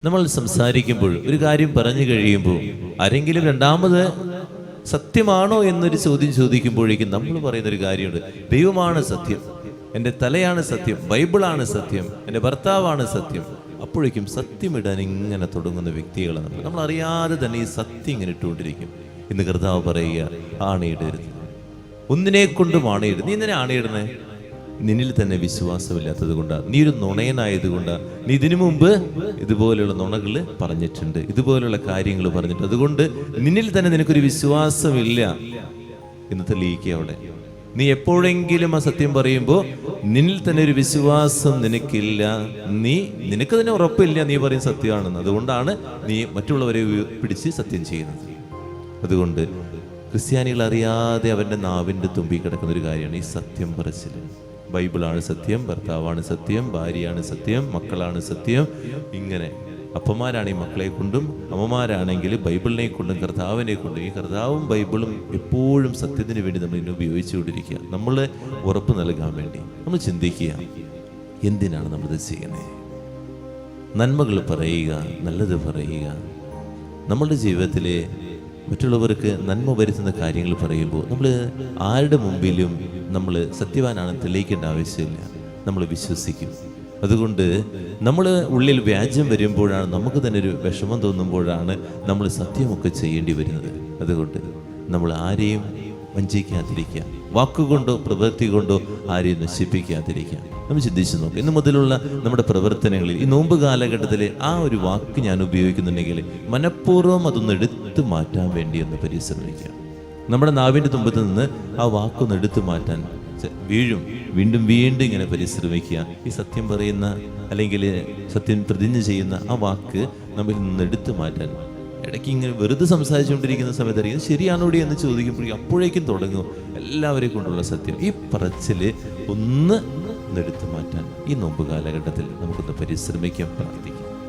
നമ്മൾ സംസാരിക്കുമ്പോൾ ഒരു കാര്യം പറഞ്ഞു കഴിയുമ്പോൾ ആരെങ്കിലും രണ്ടാമത് സത്യമാണോ എന്നൊരു ചോദ്യം ചോദിക്കുമ്പോഴേക്കും നമ്മൾ പറയുന്നൊരു കാര്യമുണ്ട്. ദൈവമാണ് സത്യം, എൻ്റെ തലയാണ് സത്യം, ബൈബിളാണ് സത്യം, എൻ്റെ ഭർത്താവാണ് സത്യം. അപ്പോഴേക്കും സത്യമിടാൻ ഇങ്ങനെ തുടങ്ങുന്ന വ്യക്തികളാണ് നമ്മൾ അറിയാതെ തന്നെ ഈ സത്യം ഇങ്ങനെ ഇട്ടുകൊണ്ടിരിക്കും. ഇന്ന് കർത്താവ് പറയുക, ആണയിടരുത്, ഒന്നിനെ കൊണ്ടും ആണയിടരുത്. നീ ഇങ്ങനെ ആണയിടണേ, നിന്നിൽ തന്നെ വിശ്വാസമില്ലാത്തത് കൊണ്ടാണ്, നീ ഒരു നുണയനായത് കൊണ്ടാണ്. നീ ഇതിനു മുമ്പ് ഇതുപോലെയുള്ള നുണകൾ പറഞ്ഞിട്ടുണ്ട്, ഇതുപോലെയുള്ള കാര്യങ്ങൾ പറഞ്ഞിട്ടുണ്ട്, അതുകൊണ്ട് നിന്നിൽ തന്നെ നിനക്കൊരു വിശ്വാസമില്ല എന്ന് തെളിയിക്കുക. അവിടെ നീ എപ്പോഴെങ്കിലും ആ സത്യം പറയുമ്പോൾ നിന്നിൽ തന്നെ ഒരു വിശ്വാസം നിനക്കില്ല, നിനക്ക് തന്നെ ഉറപ്പില്ല നീ പറയും സത്യമാണെന്ന്. അതുകൊണ്ടാണ് നീ മറ്റുള്ളവരെ പിടിച്ച് സത്യം ചെയ്യുന്നത്. അതുകൊണ്ട് ക്രിസ്ത്യാനികൾ അറിയാതെ അവൻ്റെ നാവിൻ്റെ തുമ്പി കിടക്കുന്ന ഒരു കാര്യമാണ് ഈ സത്യം പറച്ചിൽ. ബൈബിളാണ് സത്യം, ഭർത്താവാണ് സത്യം, ഭാര്യയാണ് സത്യം, മക്കളാണ് സത്യം. ഇങ്ങനെ അപ്പന്മാരാണ് ഈ മക്കളെ കൊണ്ടും, അമ്മമാരാണെങ്കിൽ ബൈബിളിനെ കൊണ്ടും കർത്താവിനെ കൊണ്ടും. ഈ കർത്താവും ബൈബിളും എപ്പോഴും സത്യത്തിന് വേണ്ടി നമ്മൾ ഇന്ന് ഉപയോഗിച്ചുകൊണ്ടിരിക്കുക. നമ്മൾ ഉറപ്പ് നൽകാൻ വേണ്ടി നമ്മൾ ചിന്തിക്കുക, എന്തിനാണ് നമ്മളിത് ചെയ്യുന്നത്? നന്മകൾ പറയുക, നല്ലത് പറയുക. നമ്മളുടെ ജീവിതത്തിലെ മറ്റുള്ളവർക്ക് നന്മ വരുത്തുന്ന കാര്യങ്ങൾ പറയുമ്പോൾ നമ്മൾ ആരുടെ മുമ്പിലും നമ്മൾ സത്യവാനാണെന്ന് തെളിയിക്കേണ്ട ആവശ്യമില്ല, നമ്മൾ വിശ്വസിക്കും. അതുകൊണ്ട് നമ്മൾ ഉള്ളിൽ വ്യാജ്യം വരുമ്പോഴാണ്, നമുക്ക് തന്നെ ഒരു വിഷമം തോന്നുമ്പോഴാണ് നമ്മൾ സത്യമൊക്കെ ചെയ്യേണ്ടി വരുന്നത്. അതുകൊണ്ട് നമ്മൾ ആരെയും വഞ്ചിക്കാതിരിക്കുക, വാക്കുകൊണ്ടോ പ്രവൃത്തി കൊണ്ടോ ആരെയും നശിപ്പിക്കാതിരിക്കുക. നമ്മൾ ചിന്തിച്ച് നോക്കാം, ഇന്ന് മുതലുള്ള നമ്മുടെ പ്രവർത്തനങ്ങളിൽ ഈ നോമ്പ് കാലഘട്ടത്തിൽ ആ ഒരു വാക്ക് ഞാൻ ഉപയോഗിക്കുന്നുണ്ടെങ്കിൽ മനഃപൂർവ്വം അതൊന്ന് എടുത്തു മാറ്റാൻ വേണ്ടി ഒന്ന് പരിശ്രമിക്കുക. നമ്മുടെ നാവിൻ്റെ തുമ്പത്ത് നിന്ന് ആ വാക്കൊന്ന് എടുത്തു മാറ്റാൻ വീണ്ടും ഇങ്ങനെ പരിശ്രമിക്കുക. ഈ സത്യം പറയുന്ന അല്ലെങ്കിൽ സത്യം പ്രതിജ്ഞ ചെയ്യുന്ന ആ വാക്ക് നമ്മിൽ നിന്ന് എടുത്തു മാറ്റാൻ. ഇടയ്ക്ക് ഇങ്ങനെ വെറുതെ സംസാരിച്ചുകൊണ്ടിരിക്കുന്ന സമയത്ത് അറിയാം ശരിയാണോടി എന്ന് ചോദിക്കുമ്പോഴേക്കും അപ്പോഴേക്കും തുടങ്ങും എല്ലാവരെയും കൊണ്ടുള്ള സത്യം. ഈ പറച്ചിൽ ഒന്ന് എടുത്തു മാറ്റാൻ ഈ നോമ്പ് കാലഘട്ടത്തിൽ നമുക്കൊന്ന് പരിശ്രമിക്കാം, പ്രാർത്ഥിക്കാം.